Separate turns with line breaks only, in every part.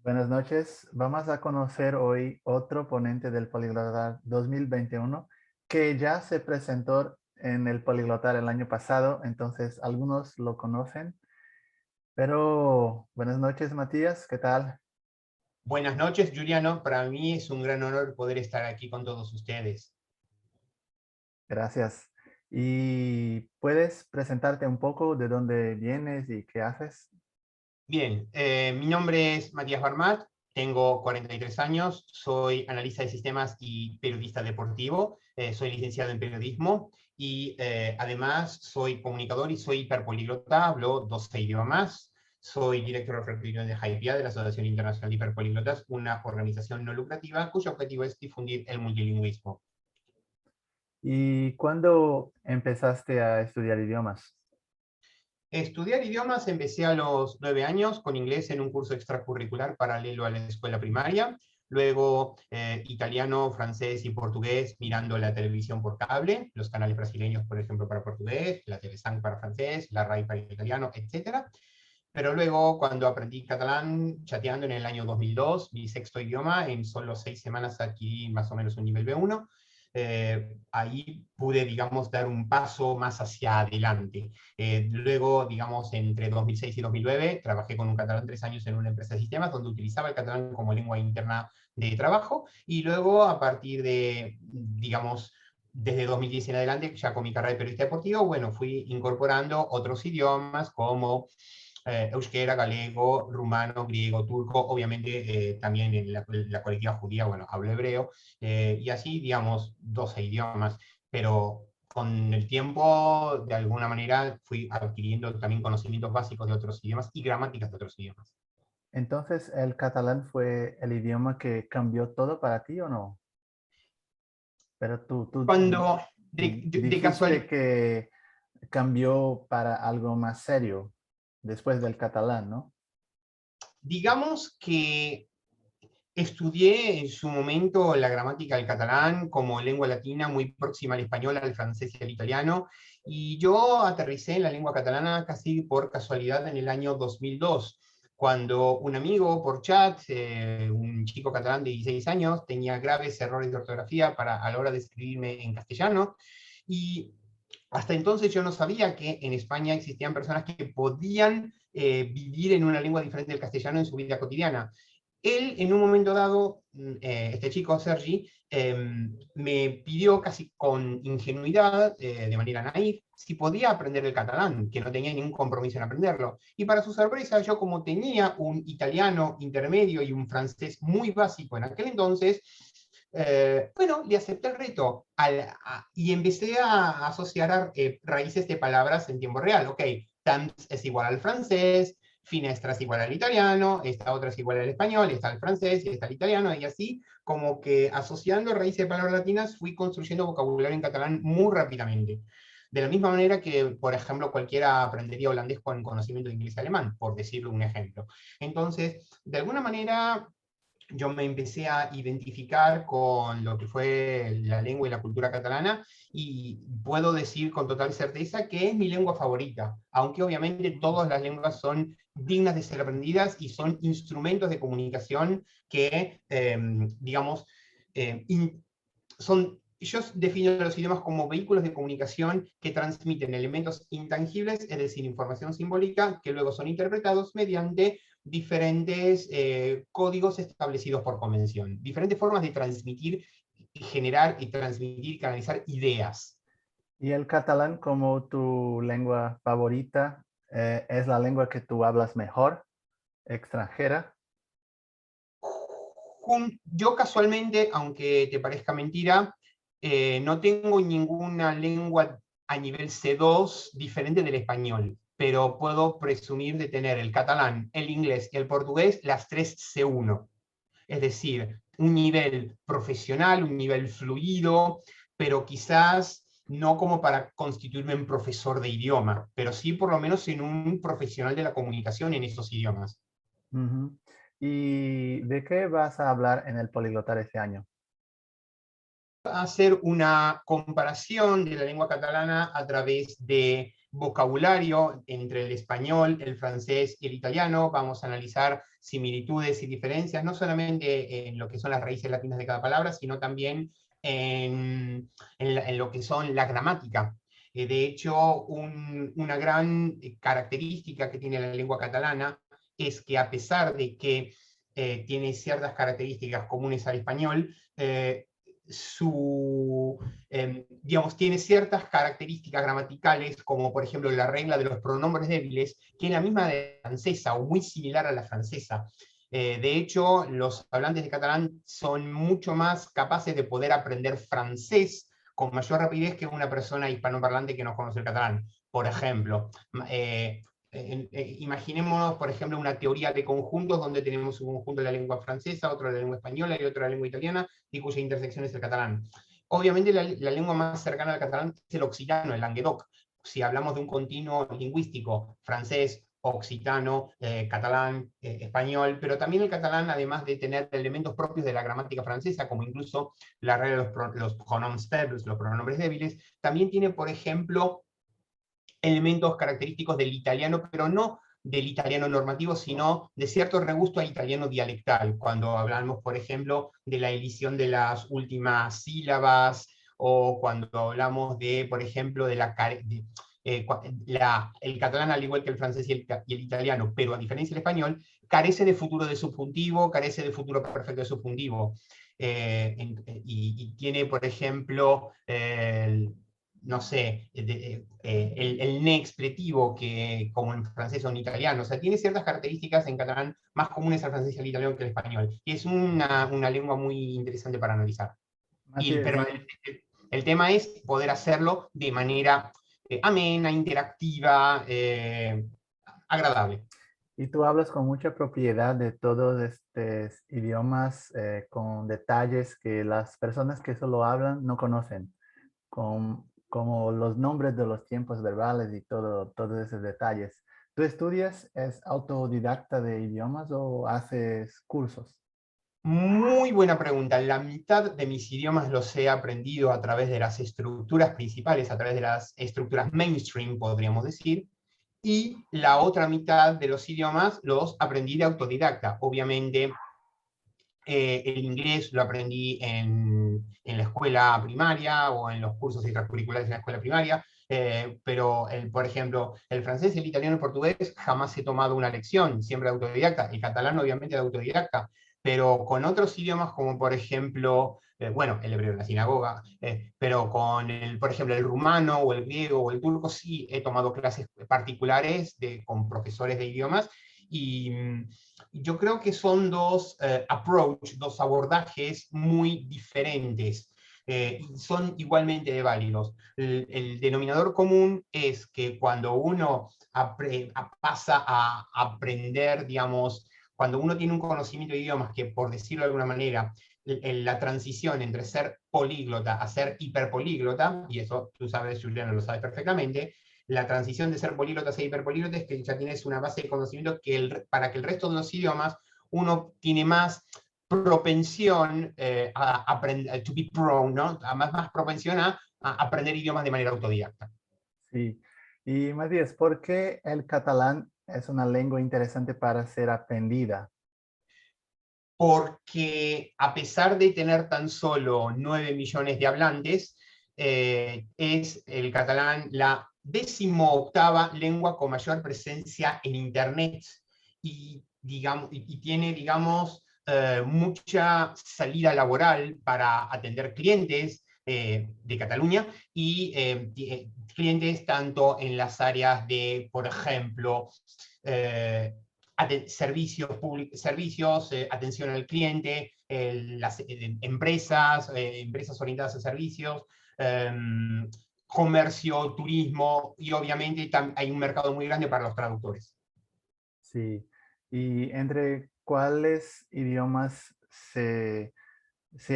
Buenas noches. Vamos a conocer hoy otro ponente del Poliglotar 2021 que ya se presentó en el Poliglotar el año pasado, entonces algunos lo conocen. Pero buenas noches, Matías, ¿qué tal?
Buenas noches, Juliano. Para mí es un gran honor poder estar aquí con todos ustedes.
Gracias. ¿Y puedes presentarte un poco de dónde vienes y qué haces?
Bien, mi nombre es Matías Barmat, tengo 43 años, soy analista de sistemas y periodista deportivo, soy licenciado en periodismo y además soy comunicador y soy hiperpoliglota, hablo 12 idiomas. Soy director refractorio de HIPIA, de la Asociación Internacional de Hiperpoliglotas, una organización no lucrativa cuyo objetivo es difundir el multilingüismo.
¿Y cuándo empezaste a estudiar idiomas?
Estudiar idiomas empecé a los 9 años con inglés en un curso extracurricular paralelo a la escuela primaria. Luego italiano, francés y portugués mirando la televisión por cable, los canales brasileños, por ejemplo, para portugués, la Telesank para francés, la RAI para italiano, etc. Pero luego, cuando aprendí catalán chateando en el año 2002, mi sexto idioma, en solo 6 semanas adquirí más o menos un nivel B1. Ahí pude, digamos, dar un paso más hacia adelante. Luego, digamos, entre 2006 y 2009, trabajé con un catalán 3 años en una empresa de sistemas donde utilizaba el catalán como lengua interna de trabajo. Y luego, a partir de, digamos, desde 2010 en adelante, ya con mi carrera de periodista deportivo, bueno, fui incorporando otros idiomas como euskera, galego, rumano, griego, turco, obviamente también en la colectiva judía, bueno, hablo hebreo, y así, digamos, 12 idiomas, pero con el tiempo, de alguna manera, fui adquiriendo también conocimientos básicos de otros idiomas y gramáticas de otros idiomas.
Entonces, ¿el catalán fue el idioma que cambió todo para ti o no? Pero tú
Cuando, de
dijiste
casualidad,
que cambió para algo más serio después del catalán, ¿no?
digamos que estudié en su momento la gramática del catalán como lengua latina muy próxima al español, al francés y al italiano, y yo aterricé en la lengua catalana casi por casualidad en el año 2002, cuando un amigo por chat, un chico catalán de 16 años, tenía graves errores de ortografía a la hora de escribirme en castellano, y hasta entonces yo no sabía que en España existían personas que podían vivir en una lengua diferente del castellano en su vida cotidiana. Él, en un momento dado, este chico, Sergi, me pidió casi con ingenuidad, de manera naif, si podía aprender el catalán, que no tenía ningún compromiso en aprenderlo. Y para su sorpresa, yo como tenía un italiano intermedio y un francés muy básico en aquel entonces, bueno, le acepté el reto y empecé a asociar raíces de palabras en tiempo real. Ok, temps es igual al francés, finestra es igual al italiano, esta otra es igual al español, está el francés y está el italiano, y así como que asociando raíces de palabras latinas fui construyendo vocabulario en catalán muy rápidamente. De la misma manera que, por ejemplo, cualquiera aprendería holandés con conocimiento de inglés y alemán, por decirlo un ejemplo. Entonces, de alguna manera, yo me empecé a identificar con lo que fue la lengua y la cultura catalana y puedo decir con total certeza que es mi lengua favorita, aunque obviamente todas las lenguas son dignas de ser aprendidas y son instrumentos de comunicación que, digamos, son, yo defino los idiomas como vehículos de comunicación que transmiten elementos intangibles, es decir, información simbólica, que luego son interpretados mediante diferentes códigos establecidos por convención, diferentes formas de transmitir, generar y transmitir, canalizar ideas.
Y el catalán como tu lengua favorita, ¿es la lengua que tú hablas mejor, extranjera?
Yo casualmente, aunque te parezca mentira, no tengo ninguna lengua a nivel C2 diferente del español, pero puedo presumir de tener el catalán, el inglés y el portugués, las tres C1. Es decir, un nivel profesional, un nivel fluido, pero quizás no como para constituirme en profesor de idioma, pero sí por lo menos en un profesional de la comunicación en esos idiomas.
Ujú. ¿Y de qué vas a hablar en el Poliglotar este año?
Hacer una comparación de la lengua catalana a través de vocabulario entre el español, el francés y el italiano. Vamos a analizar similitudes y diferencias, no solamente en lo que son las raíces latinas de cada palabra, sino también en lo que son la gramática. De hecho, una gran característica que tiene la lengua catalana es que, a pesar de que tiene ciertas características comunes al español, digamos, tiene ciertas características gramaticales, como por ejemplo la regla de los pronombres débiles, que es la misma de la francesa, o muy similar a la francesa. De hecho, los hablantes de catalán son mucho más capaces de poder aprender francés con mayor rapidez que una persona hispanoparlante que no conoce el catalán. Por ejemplo, imaginémonos, por ejemplo, una teoría de conjuntos donde tenemos un conjunto de la lengua francesa, otro de la lengua española y otro de la lengua italiana, y cuya intersección es el catalán. Obviamente la lengua más cercana al catalán es el occitano, el languedoc. Si hablamos de un continuo lingüístico, francés, occitano, catalán, español, pero también el catalán, además de tener elementos propios de la gramática francesa, como incluso la regla de los pronoms faibles, los pronombres débiles, también tiene, por ejemplo, elementos característicos del italiano, pero no del italiano normativo, sino de cierto regusto al italiano dialectal, cuando hablamos, por ejemplo, de la elisión de las últimas sílabas, o cuando hablamos de, por ejemplo, de el catalán, al igual que el francés y el italiano, pero a diferencia del español, carece de futuro de subjuntivo, carece de futuro perfecto de subjuntivo. Y tiene, por ejemplo, no sé, el ne expletivo, que, como en francés o en italiano. O sea, tiene ciertas características en catalán más comunes al francés y al italiano que al español. Y es una lengua muy interesante para analizar.
Matías,
Pero el tema es poder hacerlo de manera amena, interactiva, agradable.
y tú hablas con mucha propiedad de todos estos idiomas, con detalles que las personas que solo hablan no conocen, como los nombres de los tiempos verbales y todos esos detalles. ¿Tú estudias, es autodidacta de idiomas o haces cursos?
Muy buena pregunta. La mitad de mis idiomas los he aprendido a través de las estructuras principales, a través de las estructuras mainstream, podríamos decir, y la otra mitad de los idiomas los aprendí de autodidacta. Obviamente, el inglés lo aprendí en la escuela primaria o en los cursos extracurriculares en la escuela primaria, pero, por ejemplo, el francés, el italiano y el portugués jamás he tomado una lección, siempre de autodidacta. El catalán, obviamente, de autodidacta, pero con otros idiomas, como por ejemplo, bueno, el hebreo en la sinagoga, pero con, por ejemplo, el rumano o el griego o el turco, sí he tomado clases particulares con profesores de idiomas. Y yo creo que son dos dos abordajes muy diferentes. Y son igualmente válidos. El denominador común es que cuando uno pasa a aprender, digamos, cuando uno tiene un conocimiento de idiomas que, por decirlo de alguna manera, la transición entre ser políglota a ser hiperpolíglota, y eso tú sabes, Juliano, lo sabes perfectamente, la transición de ser políglota a ser hiperpolíglota es que ya tienes una base de conocimiento para que el resto de los idiomas uno tiene más propensión a aprender, to be prone, ¿no? Más propensión a aprender idiomas de manera autodidacta.
Sí. Y Matías, ¿por qué el catalán es una lengua interesante para ser aprendida?
Porque, a pesar de tener tan solo 9 millones de hablantes, es el catalán la 18ª lengua con mayor presencia en Internet, y tiene, digamos, mucha salida laboral para atender clientes de Cataluña, y clientes tanto en las áreas de, por ejemplo, servicios, atención al cliente, las empresas orientadas a servicios, comercio, turismo, y obviamente hay un mercado muy grande para los traductores.
Sí. ¿Y entre cuáles idiomas se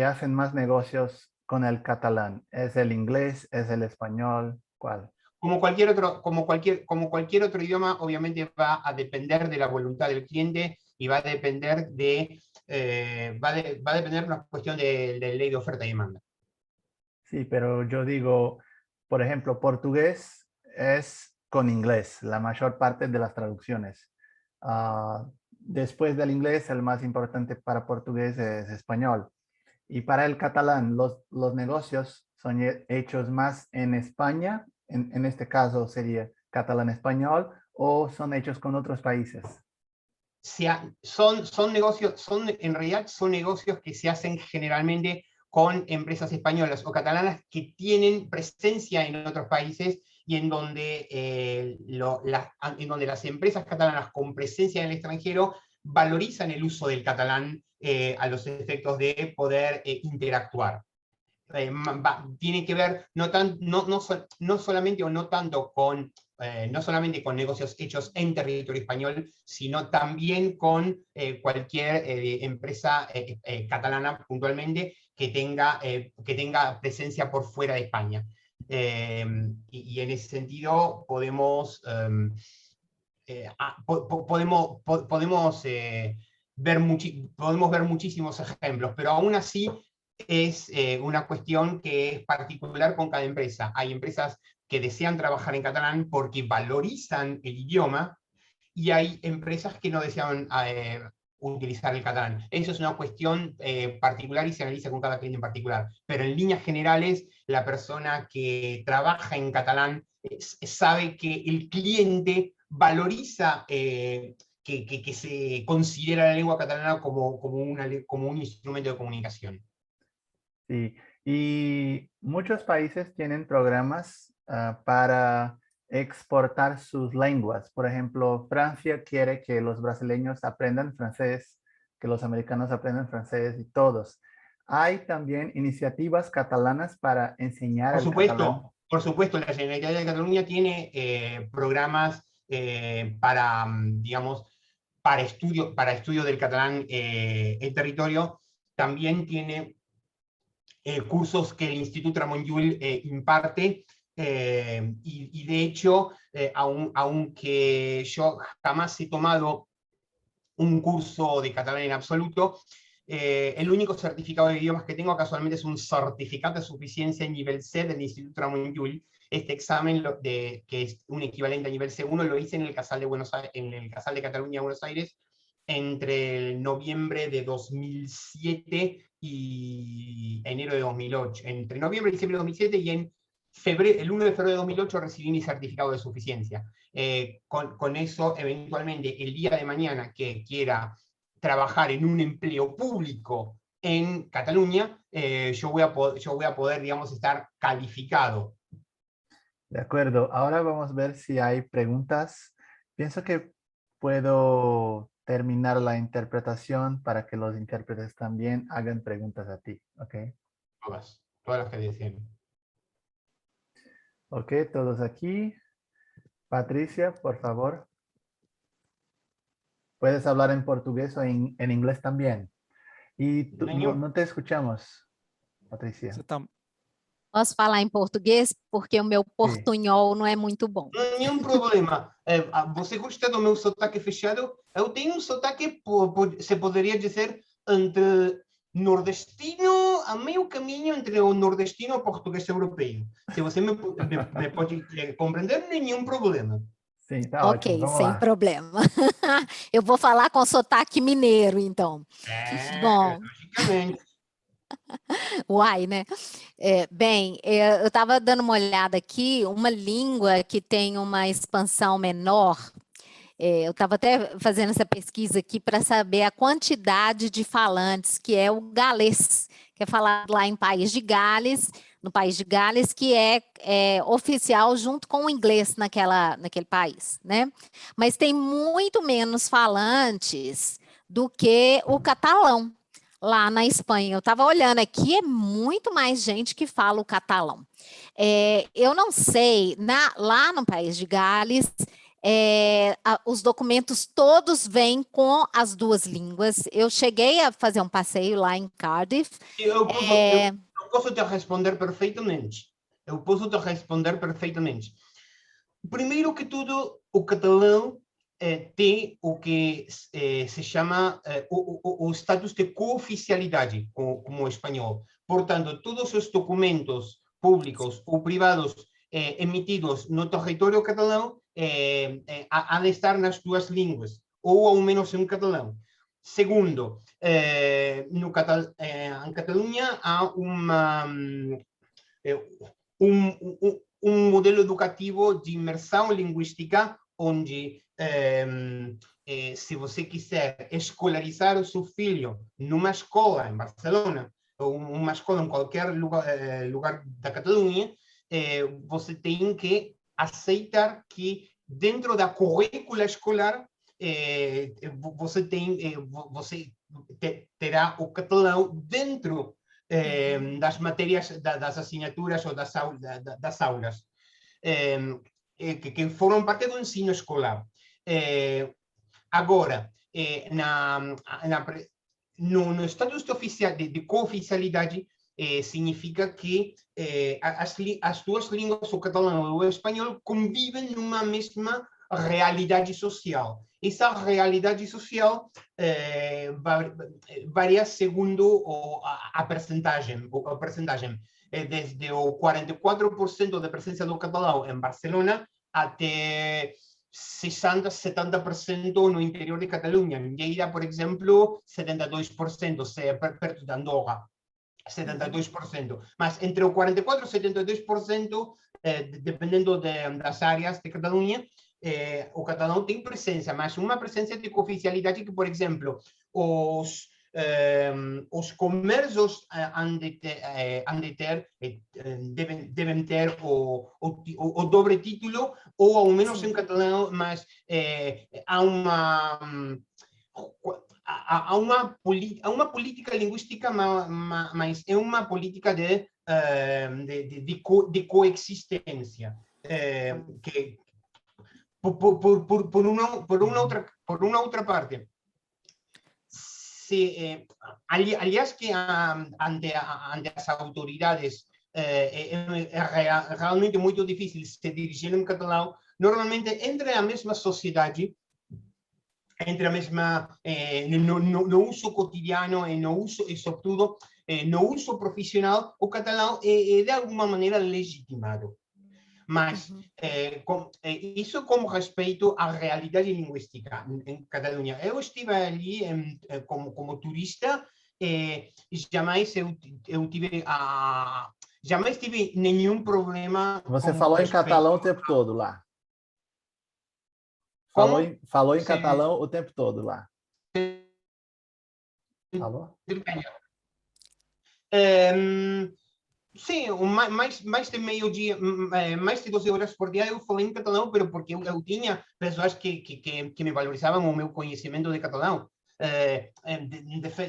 hacen más negocios con el catalán? ¿Es el inglés? ¿Es el español? ¿Cuál?
Como cualquier otro idioma, obviamente va a depender de la voluntad del cliente, y va a depender va a depender de una cuestión de ley de oferta y demanda.
Sí, pero yo digo, por ejemplo, portugués es con inglés, la mayor parte de las traducciones. Después del inglés, el más importante para portugués es español. Y para el catalán, los negocios son hechos más en España, en este caso sería catalán-español, o son hechos con otros países.
Son negocios, en realidad son negocios que se hacen generalmente con empresas españolas o catalanas que tienen presencia en otros países y en donde, en donde las empresas catalanas con presencia en el extranjero valorizan el uso del catalán a los efectos de poder interactuar. Tiene que ver no solamente o no tanto con no solamente con negocios hechos en territorio español, sino también con cualquier empresa catalana puntualmente que tenga presencia por fuera de España. Y en ese sentido podemos podemos ver muchísimos ejemplos, pero aún así es una cuestión que es particular con cada empresa. Hay empresas que desean trabajar en catalán porque valorizan el idioma, y hay empresas que no desean utilizar el catalán. Eso es una cuestión particular y se analiza con cada cliente en particular. Pero en líneas generales, la persona que trabaja en catalán sabe que el cliente valoriza que se considera la lengua catalana como un instrumento de comunicación.
Sí, y muchos países tienen programas para exportar sus lenguas. Por ejemplo, Francia quiere que los brasileños aprendan francés, que los americanos aprendan francés y todos. Hay también iniciativas catalanas para enseñar el catalán.
Por supuesto, la Generalitat de Cataluña tiene programas para, digamos, para estudio del catalán en territorio. También tiene cursos que el Instituto Ramon Llull imparte, y de hecho, aunque yo jamás he tomado un curso de catalán en absoluto, el único certificado de idiomas que tengo casualmente es un certificado de suficiencia en nivel C del Instituto Ramon Llull. Este examen, que es un equivalente a nivel C1, lo hice en el Casal de, en el Casal de Cataluña, Buenos Aires, entre el noviembre de 2007 y enero de 2008. Entre noviembre y diciembre de 2007 y el 1 de febrero de 2008 recibí mi certificado de suficiencia. Con eso, eventualmente, el día de mañana que quiera trabajar en un empleo público en Cataluña, yo voy a poder, digamos, estar calificado.
De acuerdo, ahora vamos a ver si hay preguntas. Pienso que puedo terminar la interpretación para que los intérpretes también hagan preguntas a ti, ¿ok?
Todas las que deseen.
Ok, todos aquí. Patricia, por favor. Puedes hablar en portugués o en inglés también. Y no te escuchamos, Patricia.
Você tá...
Posso falar em português porque o meu portunhol não é muito bom.
Nenhum problema. Você gosta do meu sotaque fechado? Eu tenho um sotaque, se poderia dizer, entre nordestino, a meio caminho entre o nordestino e o português europeu. Se você me pode compreender, nenhum problema.
Sim, tá
ok,
ótimo.
sem problema. Eu vou falar com sotaque mineiro, então. Bom.
Logicamente.
Uai, né? Bem, eu estava dando uma olhada aqui, uma língua que tem uma expansão menor. Eu estava até fazendo essa pesquisa aqui para saber a quantidade de falantes, que é o galês, que é falado lá em País de Gales, no País de Gales, que é oficial junto com o inglês naquele país, né? Mas tem muito menos falantes do que o catalão lá na Espanha. Eu estava olhando aqui, é muito mais gente que fala o catalão. Eu não sei, lá no País de Gales, os documentos todos vêm com as duas línguas. Eu cheguei a fazer um passeio lá em Cardiff.
Eu posso te responder perfeitamente. Primeiro que tudo, o catalão tem o que se chama o status de cooficialidade, como o espanhol. Portanto, todos os documentos públicos ou privados emitidos no território catalão há de estar nas duas línguas, ou ao menos em catalão. Segundo, em Catalunha há um modelo educativo de imersão linguística, onde se você quiser escolarizar o seu filho numa escola em Barcelona, ou uma escola em qualquer lugar da Catalunha, você tem que aceitar que dentro da currícula escolar você terá o catalão dentro das matérias, das assinaturas ou das aulas que formam parte do ensino escolar. Agora, no status de cooficialidade, significa que as duas línguas, o catalão e o espanhol, convivem numa mesma realidade social. Essa realidade social varia segundo a percentagem. Desde o 44% da presença do catalão em Barcelona até 60%, 70% no interior de Catalunha. Em Lleida, por exemplo, 72%, perto de Andorra. 72%, mas entre o 44% e 72%, dependendo das áreas de Catalunha, o catalão tem presença, mas uma presença de cooficialidade que, por exemplo, os comércios devem ter o dobre título, ou ao menos em catalão, mas há uma política linguística, mas é uma política de coexistência, que por uma outra parte, aliás, que ante as autoridades é realmente muito difícil se dirigir em catalão. Normalmente, entre a mesma sociedade, entre a mesma, no uso cotidiano e no uso, e sobretudo no uso profissional, o catalão é de alguma maneira legitimado. Mas isso como respeito à realidade linguística em Catalunha. Eu estive ali como turista e jamais tive nenhum problema.
Você falou em catalão o tempo todo lá? Falou em catalão o tempo todo lá? Falou?
Sim, mais de meio dia, mais de 12 horas por dia eu falei em catalão, porque eu tinha pessoas que me valorizavam o meu conhecimento de catalão.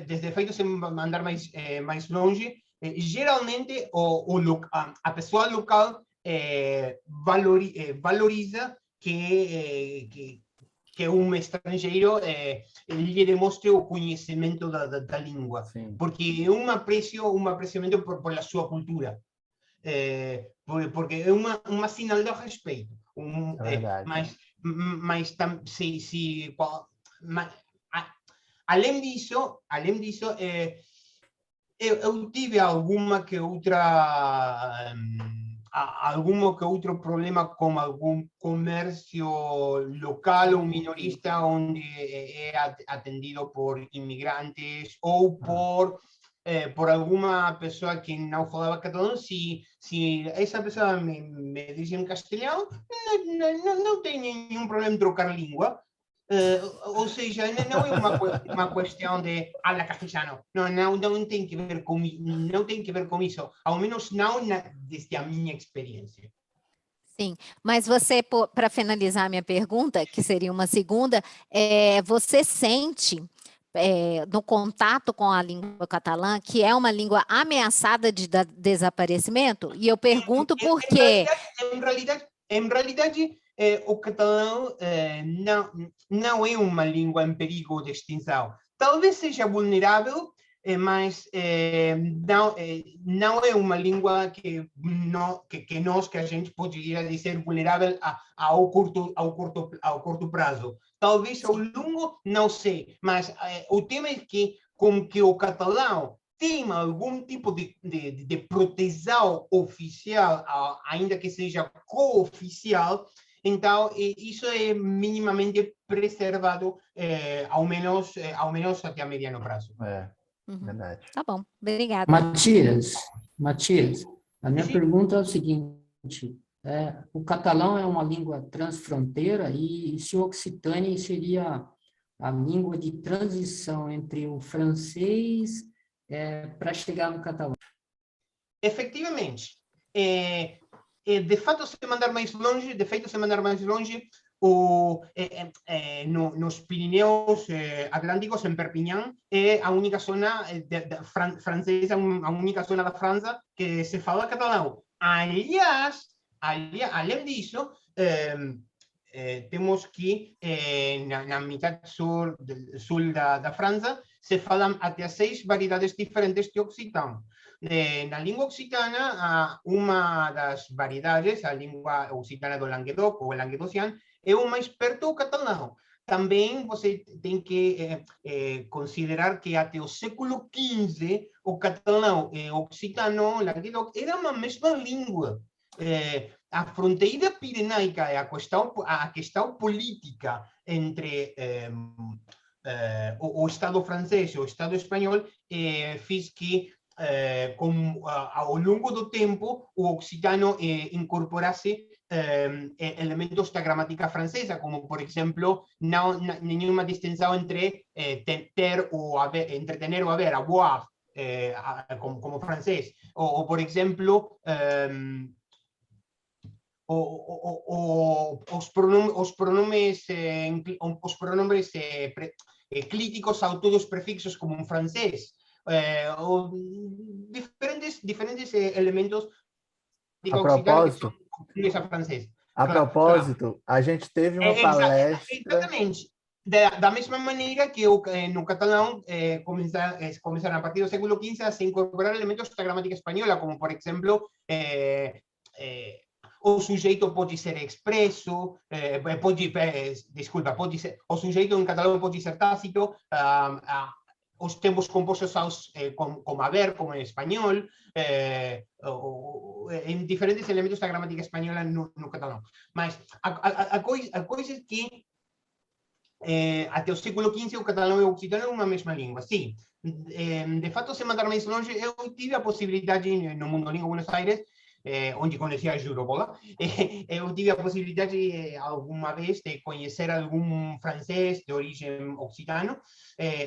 Desde feito, sem andar mais longe, geralmente a pessoa local valoriza que um estrangeiro lhe demonstre o conhecimento da língua.
Sim.
Porque é um apreciamento por a sua cultura. Porque é uma sinal de respeito. Além disso, eu tive algum que outro problema com algum comércio local ou minorista onde é atendido por imigrantes ou por alguma pessoa que não falava catalão. Se essa pessoa me diz em castelhano, não tem nenhum problema em trocar língua. Ou seja, não é uma questão de habla castelhano. Não tem que ver com isso. Ao menos não desde a minha experiência.
Sim, mas você, para finalizar a minha pergunta, que seria uma segunda, você sente no contato com a língua catalã que é uma língua ameaçada de desaparecimento? E eu pergunto por quê.
Em realidade, o catalão não é uma língua em perigo de extinção. Talvez seja vulnerável, mas não é uma língua que a gente poderia dizer vulnerável ao curto prazo. Talvez ao longo, não sei, mas o tema é que com que o catalão tem algum tipo de proteção oficial, ainda que seja cooficial, Então, isso é minimamente preservado, ao menos até a mediano prazo.
Verdade.
Tá bom, obrigada.
Matias, a minha
Sim.
pergunta é o seguinte, o catalão é uma língua transfronteira e se o Occitânia seria a língua de transição entre o francês para chegar no catalão?
Efectivamente. De fato, se mandar mais longe, nos Pirineus Atlânticos, em Perpignan, é a única zona francesa, a única zona da França que se fala catalão. Aliás, além disso, temos que na metade sul da França se falam até 6 variedades diferentes de occitano. Na língua occitana, uma das variedades, a língua occitana do Languedoc, ou languedociano, é o mais perto do catalão. Também você tem que considerar que até o século XV, o catalão e o occitano, o Languedoc, eram a mesma língua. A fronteira pirenaica e a questão política entre o Estado francês e o Estado espanhol fez que, ao longo do tempo, o occitano incorporasse elementos da gramática francesa, como, por exemplo, nenhuma distinção entre ter ou haver, entre tener ou haver, avoir, como francês. Ou, por exemplo, os pronombres clíticos a todos os prefixos como em francês, ou diferentes elementos de
propósito,
francês.
A propósito, a gente teve uma palestra...
Exatamente. Da mesma maneira que no catalão começaram a partir do século XV a se incorporar elementos da gramática espanhola, como, por exemplo, o sujeito pode ser expresso, o sujeito em catalão pode ser tácito, os tempos compostos como haver, como em espanhol, em diferentes elementos da gramática espanhola no catalão. Mas a coisa é que até o século XV o catalão e o occitano eram uma mesma língua. Sim, de fato, se mandar mais longe, eu tive a possibilidade no Mundo Língua Buenos Aires, onde conheci a Jurobola, eu tive a possibilidade alguma vez de conhecer algum francês de origem occitano,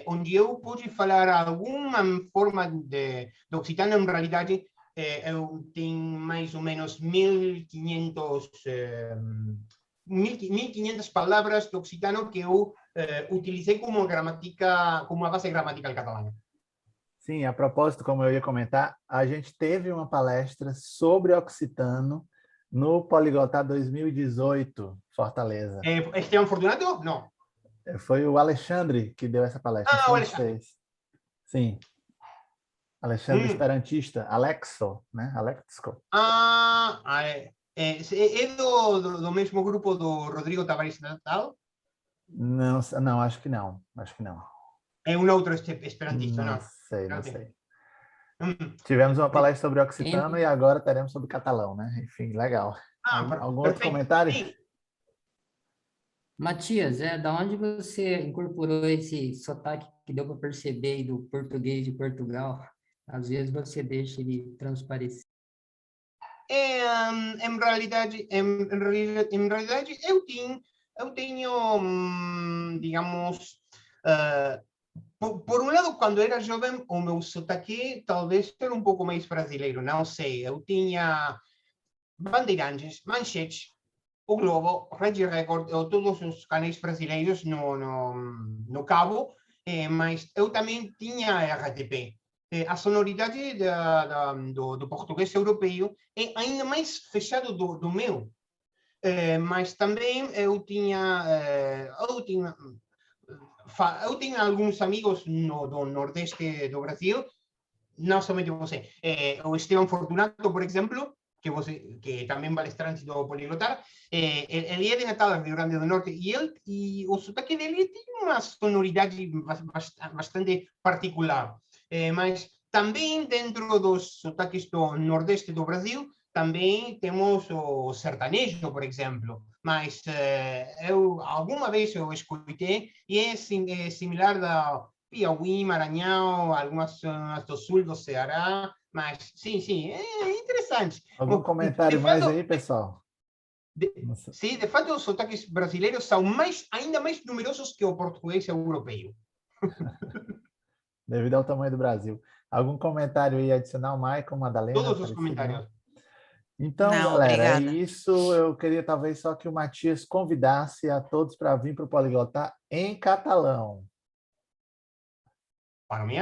onde eu pude falar alguma forma de occitano. Em realidade, eu tenho mais ou menos 1.500 palavras de occitano que eu utilizei como a base gramatical catalana.
Sim, a propósito, como eu ia comentar, a gente teve uma palestra sobre occitano no Poliglotar 2018, Fortaleza.
Esteban Fortunato? Não.
Foi o Alexandre que deu essa palestra.
O Alexandre.
Sim. Alexandre Esperantista, Alexo, né? Alexco.
É do mesmo grupo do Rodrigo Tavares Natal?
Não, acho que não.
É um outro esperantista, não?
Não sei. Tivemos uma palestra sobre occitano e agora teremos sobre catalão, né? Enfim, legal. Algum outro comentário? Sim.
Matias, da onde você incorporou esse sotaque que deu para perceber aí do português de Portugal? Às vezes você deixa ele transparecer.
Em realidade, eu tenho, digamos, por um lado, quando era jovem, o meu sotaque talvez era um pouco mais brasileiro, não sei. Eu tinha Bandeirantes, Manchetes, o Globo, Rede Record, todos os canais brasileiros no cabo, mas eu também tinha RTP. A sonoridade do português europeu é ainda mais fechado do meu. Mas também eu tinha alguns amigos do Nordeste do Brasil, não somente você. O Esteban Fortunato, por exemplo, que também é palestrante do Poliglotar, ele é de Natal, Rio Grande do Norte, e o sotaque dele tem uma sonoridade bastante particular. Mas também dentro dos sotaques do Nordeste do Brasil, também temos o sertanejo, por exemplo. mas alguma vez eu escutei e é similar da Piauí, Maranhão, algumas zonas do sul do Ceará, mas sim, é interessante.
Algum comentário mais aí, pessoal?
Sim, de fato, os sotaques brasileiros são ainda mais numerosos que o português europeu.
Devido ao tamanho do Brasil. Algum comentário aí adicional, Michael, Madalena?
Todos os comentários.
Então,
Não,
galera, é
obrigada.
isso. Eu queria talvez só que o Matias convidasse a todos para vir para o Poliglotar em catalão.
Para mim,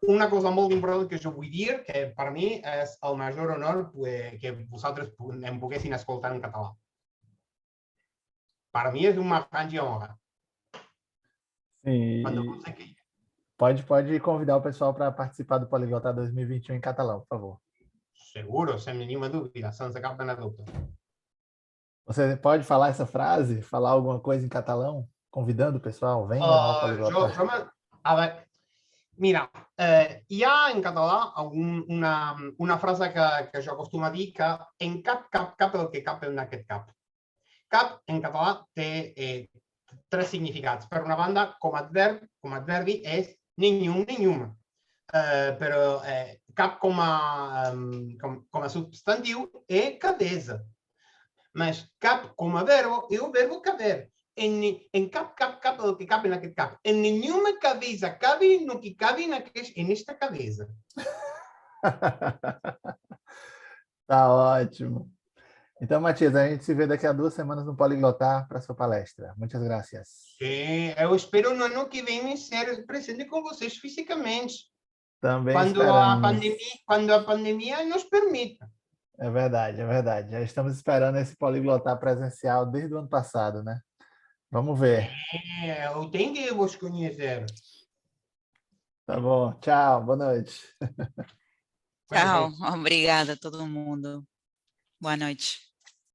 uma coisa muito importante que eu vou dizer, que para mim é o maior honor que vocês em poguessin escoltar em catalão. Para mim é uma grande honra.
Sim.
Quando você quer.
Pode convidar o pessoal para participar do Poliglotar 2021 em catalão, por favor.
Seguro, sem nenhuma dúvida, sem se cap na dúvida.
Você pode falar essa frase? Falar alguma coisa em catalão? Convidando o pessoal, venham ao Poliglotar.
Mira, hi ha en català una frase que jo acostumo a dir que en cap el que cap en aquest cap. Cap en català té tres significats. Per una banda, com a adverbi és ninyum. Però cap com a substantiu é cadesa. Mas cap com a verbo é o verbo caber. En cap el que cabe en aquest cap. En nenhuma cabeça cabe no que cabe nesta cabeça.
Tá ótimo. Então, Matias, a gente se vê daqui a 2 semanas no Poliglotar para sua palestra. Muitas gracias.
Eu espero no ano que vem ser presente com vocês fisicamente.
Também
quando a pandemia nos permita.
É verdade. Já estamos esperando esse Poliglotar presencial desde o ano passado, né? Vamos ver.
Eu tenho que vos conhecer.
Tá bom. Tchau. Boa noite.
Tchau. Obrigada a todo mundo. Boa noite.